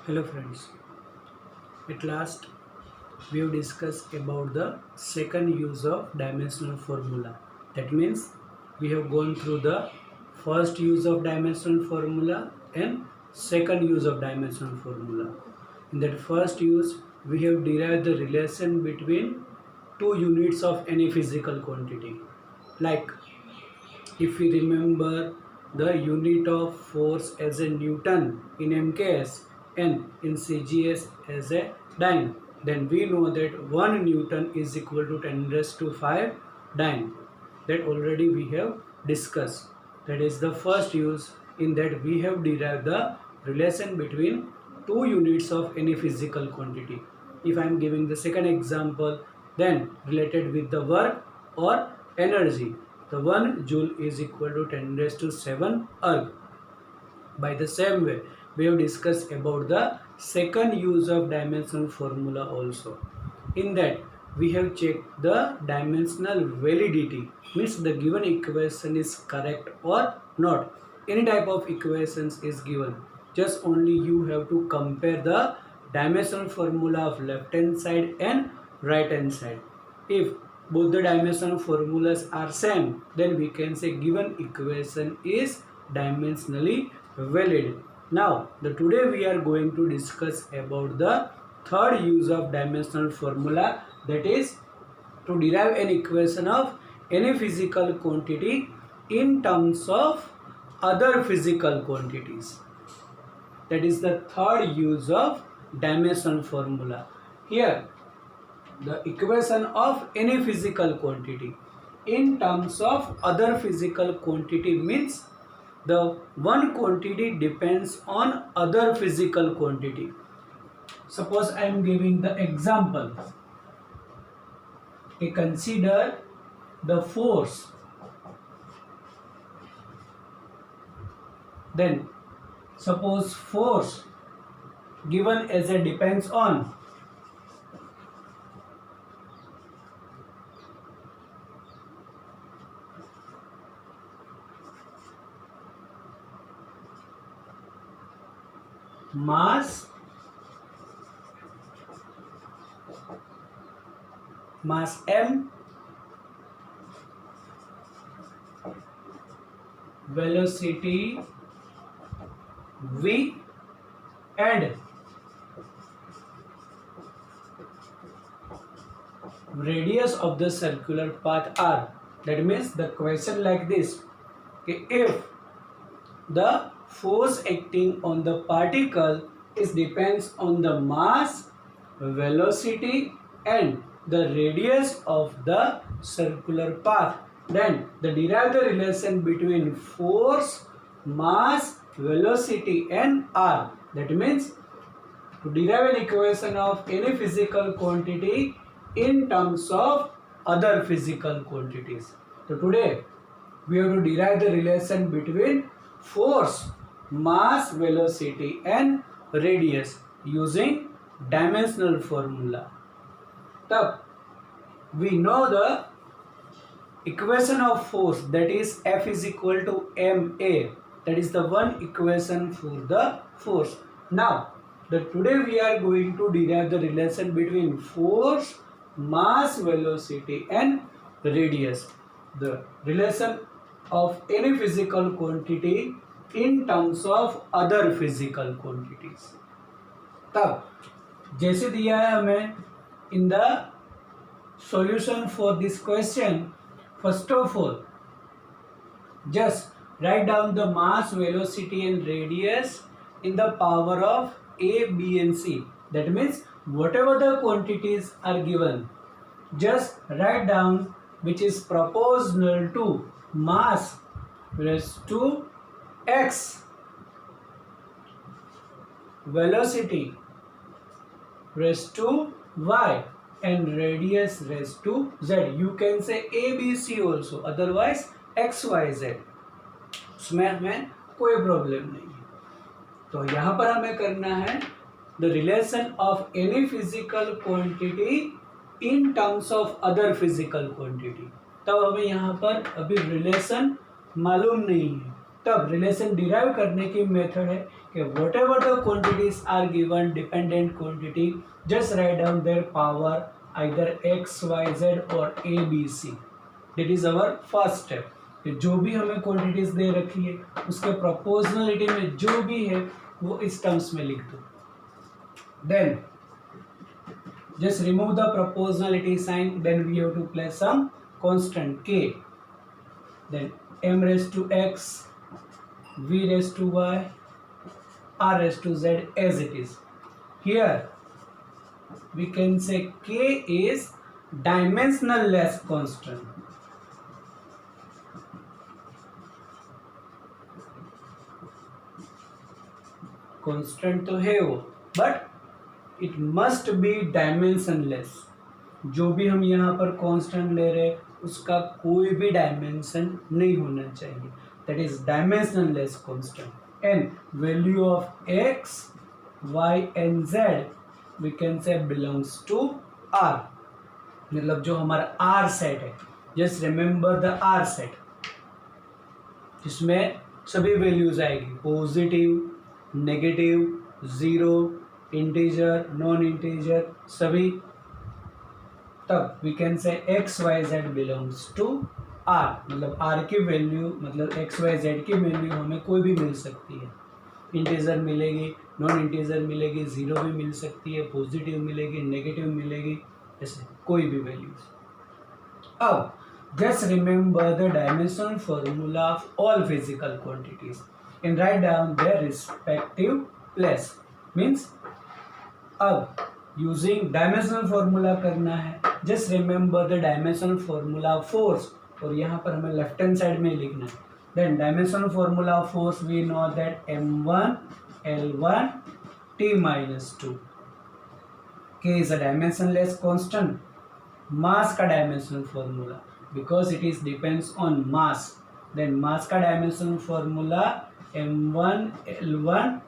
Hello friends, at last we have discussed about the second use of dimensional formula. That means we have gone through the first use of dimensional formula and second use of dimensional formula. In that first use we have derived the relation between two units of any physical quantity. Like if we remember the unit of force as a Newton in MKS and in CGS as a dyne, then we know that 1 Newton is equal to 10 raised to 5 dyne. That already we have discussed. That is the first use. In that we have derived the relation between two units of any physical quantity. If I am giving the second example, then related with the work or energy, the 1 joule is equal to 10 raised to 7 erg. By the same way, we have discussed about the second use of dimensional formula also. In that, we have checked the dimensional validity, means the given equation is correct or not. Any type of equations is given. Just only you have to compare the dimensional formula of left hand side and right hand side. If both the dimensional formulas are same, then we can say given equation is dimensionally valid. Now today we are going to discuss about the third use of dimensional formula, that is to derive an equation of any physical quantity in terms of other physical quantities. That is the third use of dimensional formula. Here the equation of any physical quantity in terms of other physical quantity means the one quantity depends on other physical quantity. Suppose I am giving the example. Okay, consider the force. Then suppose force given as a depends on mass m, velocity v, and radius of the circular path r. That means the question like this: okay, if the force acting on the particle is depends on the mass, velocity and the radius of the circular path, then the derive the relation between force, mass, velocity and r. That means to derive an equation of any physical quantity in terms of other physical quantities. So today we have to derive the relation between force, mass, velocity and radius using dimensional formula. Now we know the equation of force, that is F is equal to ma. That is the one equation for the force. Now today we are going to derive the relation between force, mass, velocity and radius. The relation of any physical quantity in terms of other physical quantities. तब जैसे दिया है हमें in the solution for this question, first of all just write down the mass, velocity and radius in the power of a, b and c. That means whatever the quantities are given, just write down which is proportional to mass raised to x, velocity raised to y and radius raised to z. You can say a, b, c also, otherwise x, y, z. उसमें हमें कोई problem नहीं है. तो यहाँ पर हमें करना है the relation of any physical quantity in terms of other physical quantity. तब हमें यहाँ पर अभी रिलेशन मालूम नहीं है. तब रिलेशन डिराइव करने की मेथड है कि whatever the quantities are given dependent quantity, just write down their power either x, y, z or a, b, c. That is our first step. कि जो भी हमें क्वांटिटीज दे रखी है उसके प्रोपोर्शनलिटी में जो भी है वो इस टर्म्स में लिख दो. Then just remove the proportionality sign. Then we have to place some constant k. Then m raised to x, v raised to y, r raised to z as it is. Here we can say k is dimensionless constant. Constant तो है वो, but it must be dimensionless. जो भी हम यहाँ पर constant ले रहे उसका कोई भी dimension नहीं होना चाहिए. That is dimensionless constant. And value of x, y and z we can say belongs to R. मतलब जो हमारा R set है, just remember the R set, जिसमें सभी values आएगी, positive, negative, zero, integer, non integer सभी. तब we can say x y z belongs to R. मतलब आर की वैल्यू मतलब एक्स वाई जेड की वैल्यू हमें कोई भी मिल सकती है. इंटीजर मिलेगी, नॉन इंटीजर मिलेगी, ज़ीरो भी मिल सकती है, पॉजिटिव मिलेगी, नेगेटिव मिलेगी, ऐसे कोई भी वैल्यूज. अब just remember the dimensional formula of all physical quantities and write down their respective place. Means अब using dimensional formula करना है. Just remember the dimensional formula of force और यहाँ पर हमें लेफ्ट हैंड साइड में लिखना है. Then dimensional formula of force we know that m1 l1 t minus 2. K is a dimensionless constant. Mass का dimensional formula because it is depends on mass. Then mass का dimensional formula m1 l1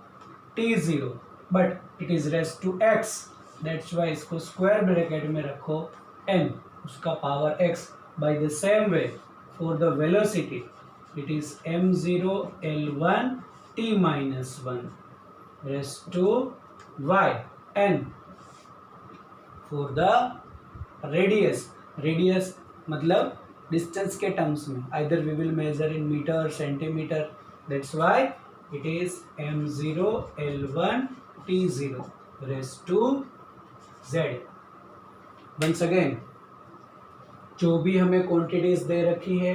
t0, but it is raised to x. That's why इसको square bracket में रखो m उसका power x. By the same way for the velocity it is m0 l1 t minus 1 raised to y. And for the radius मतलब distance के terms में either we will measure in meter or centimeter. That's why it is m0 l1 t0 raised to z. Once again जो भी हमें quantities दे रखी है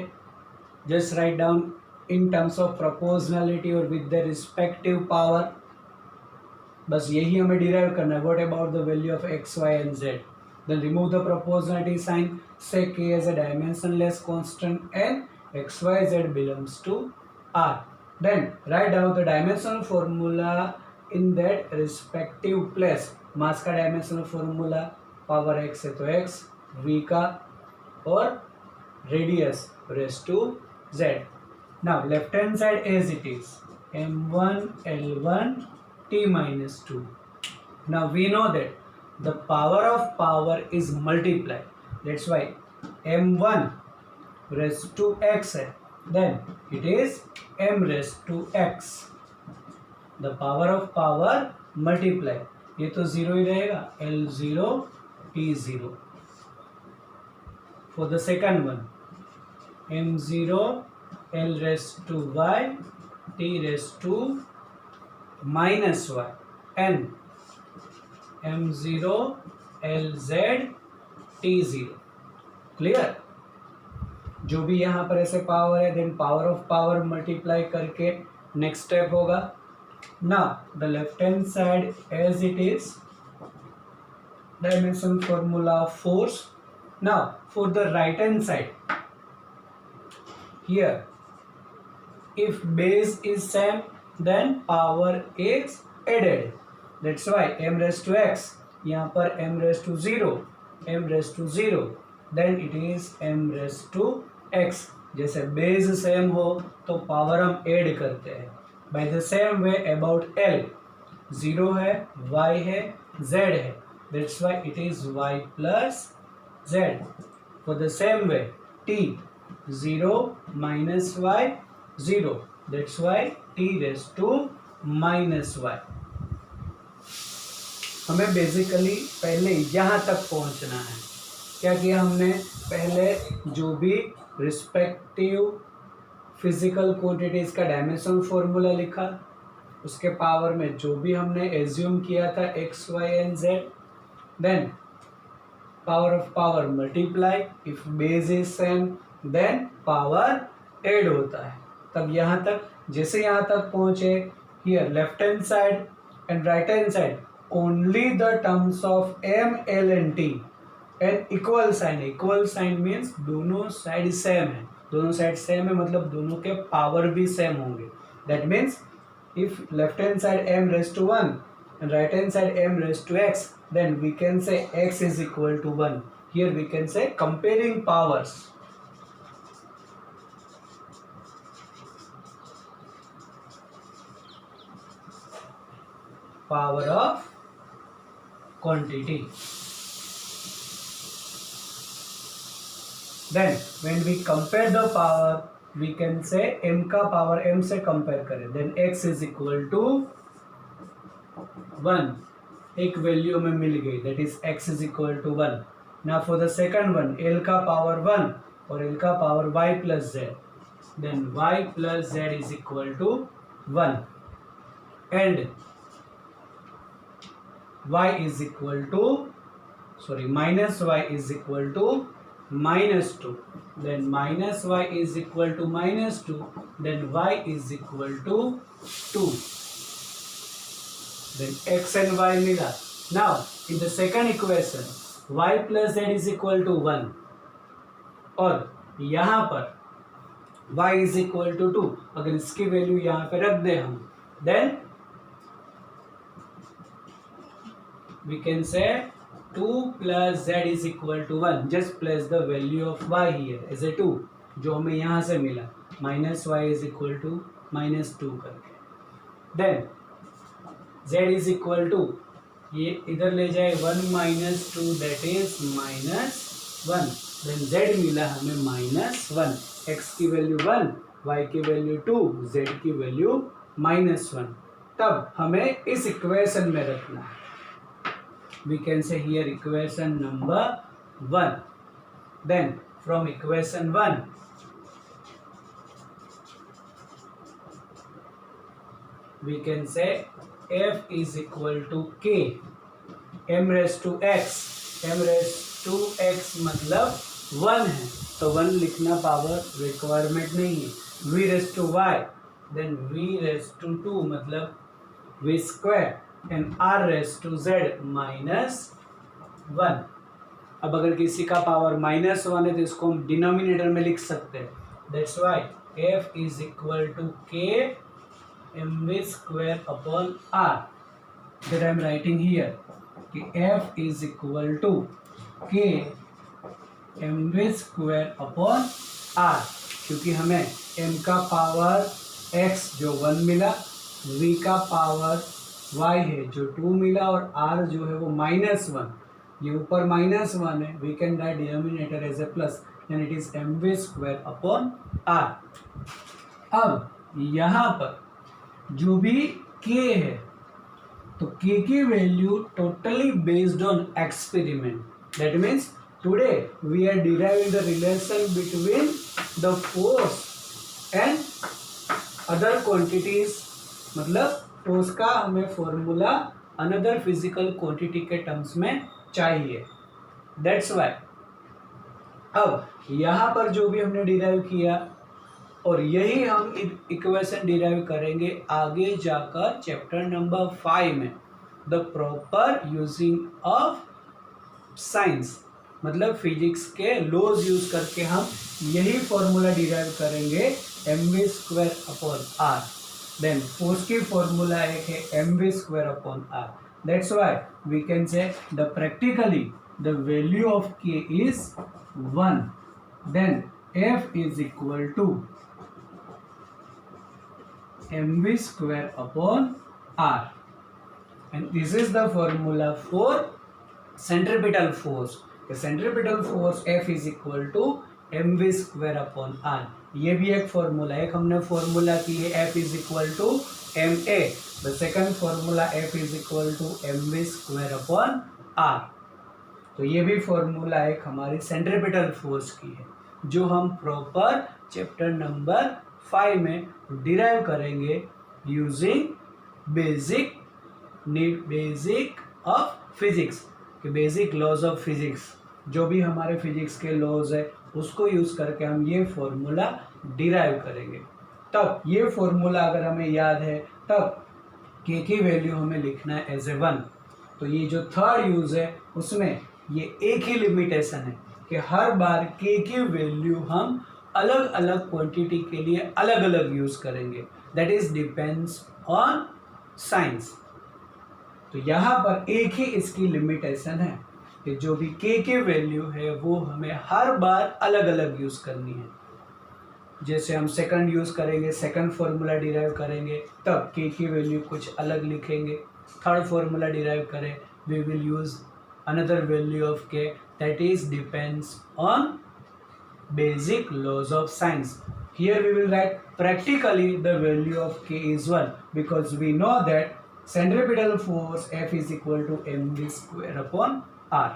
just write down in terms of proportionality or with the respective power. बस यही हमें derive करना है. What about the value of x, y and z? Then remove the proportionality sign, say k as a dimensionless constant and x, y, z belongs to R. Then write down the dimensional formula in that respective place. Mass का dimensional formula power x है तो x, v का और radius raised to z. Now left hand side as it is m1 l1 t minus 2. Now we know that the power of power is multiplied. That's why m1 raised to x है, then it is m raised to x. The power of power multiply. ये तो zero ही रहेगा, l0 t0. For the second one m0 l raised to y t raised to minus y and m0 lz t0. Clear. जो भी यहाँ पर ऐसे power है then power of power multiply करके नेक्स्ट स्टेप होगा. Now the left hand side as it is dimension formula of force. Now for the right hand side here if base is same then power is added. That's why m raised to x यहाँ पर m raised to 0 m raised to 0 then it is m raised to x. जैसे base same हो तो power हम add करते हैं. by the same way about l 0 है y है z है that's why it is y plus z. for the same way t 0 minus y 0 that's why t raised to minus y. हमें basically पहले यहाँ तक पहुँचना है। क्या किया हमने, पहले जो भी रिस्पेक्टिव फिजिकल क्वांटिटीज का डायमेंशन फॉर्मूला लिखा, उसके पावर में जो भी हमने एज्यूम किया था x y and z, then power of power multiply, if base is same then power add होता है। तब यहाँ तक, जैसे यहाँ तक पहुंचे, here left hand side and right hand side only the terms of m l and t and equal sign. Equal sign means दोनों साइड सेम है, दोनों साइड सेम है मतलब दोनों के पावर भी सेम होंगे। That means if left hand side m raised to 1 and right hand side m raised to x, then we can say x is equal to 1. Here we can say comparing powers. Power of quantity. Then when we compare the power, we can say m का power m से compare करें, then x is equal to 1. एक value हमें मिल गई, that is x is equal to 1. Now for the second one, l का power 1 और l का power y plus z, then y plus z is equal to 1 and y is equal to, minus y is equal to minus 2, then minus y is equal to minus 2, then y is equal to 2, then x and y मिला. Now in the second equation y plus z is equal to 1 और यहाँ पर y is equal to 2, अगर इसकी value यहाँ पे रख दे हम, then we can say 2 plus z is equal to 1. Just place the value of y here as a 2, जो हमें यहाँ से मिला, minus y is equal to minus 2 करके. Then z is equal to, ये इधर ले जाए 1 minus 2, that is minus 1. Then z मिला हमें minus 1. x की वैल्यू 1, y की वैल्यू 2, z की वैल्यू minus 1. तब हमें इस इक्वेशन में रखना है. We can say here equation number 1. Then from equation 1, we can say f is equal to k m raised to x. m raised to x मतलब 1 है, तो 1 लिखना पावर रिक्वायरमेंट नहीं है. v raised to y, then v raised to 2 मतलब v square and r raised to z minus 1. अब अगर किसी का पावर माइनस 1 है तो इसको हम डिनोमिनेटर में लिख सकते हैं. That's why f is equal to k mv square upon r. That I am writing here कि f is equal to k mv square upon r, क्योंकि हमें m का पावर x जो 1 मिला, v का पावर y है जो 2 मिला और r जो है वो -1. ये ऊपर -1 है, we can write denominator as a plus, and it is mv square upon r. अब यहाँ पर जो भी k है तो k की value totally based on experiment. That means today we are deriving the relation between the force and other quantities. मतलब force का हमें फॉर्मूला अनदर फिजिकल क्वांटिटी के टर्म्स में चाहिए. दैट्स वाई अब यहाँ पर जो भी हमने डिराइव किया और यही हम इक्वेशन डिराइव करेंगे आगे जाकर चैप्टर नंबर 5 में, the proper using of science. मतलब फिजिक्स के लॉज यूज करके हम यही फॉर्मूला डिराइव करेंगे mv square upon r. Then force की formula एक है mv square upon r. That's why we can say the practically the value of k is 1. Then f is equal to mv square upon r. And this is the formula for centripetal force. The centripetal force F is equal to mv square upon r. ये भी एक formula, एक हमने formula की है F is equal to m a, the second formula F is equal to m v square upon r. तो ये भी फॉर्मूला एक हमारी सेंट्रीपिटल फोर्स की है, जो हम प्रॉपर चैप्टर नंबर 5 में डिराइव करेंगे यूजिंग बेसिक ऑफ फिजिक्स के बेसिक लॉज ऑफ फिजिक्स। जो भी हमारे फिजिक्स के लॉज है उसको यूज करके हम ये फॉर्मूला डिराइव करेंगे। तब ये फॉर्मूला अगर हमें याद है तब के की वैल्यू हमें लिखना है एज ए 1। तो ये जो थर्ड यूज है उसमें ये एक ही लिमिटेशन है कि हर बार के की वैल्यू हम अलग अलग क्वांटिटी के लिए अलग अलग यूज करेंगे, that is depends on science. तो यहाँ पर एक ही इसकी लिमिटेशन है कि जो भी के की वैल्यू है वो हमें हर बार अलग अलग यूज करनी है। जैसे हम सेकंड यूज करेंगे, सेकंड फॉर्मूला डिराइव करेंगे तब के की वैल्यू कुछ अलग लिखेंगे। थर्ड फॉर्मूला डिराइव करें, we will use another value of k, that is depends on basic laws of science. Here we will write practically the value of k is 1 because we know that centripetal force F is equal to mv square upon r.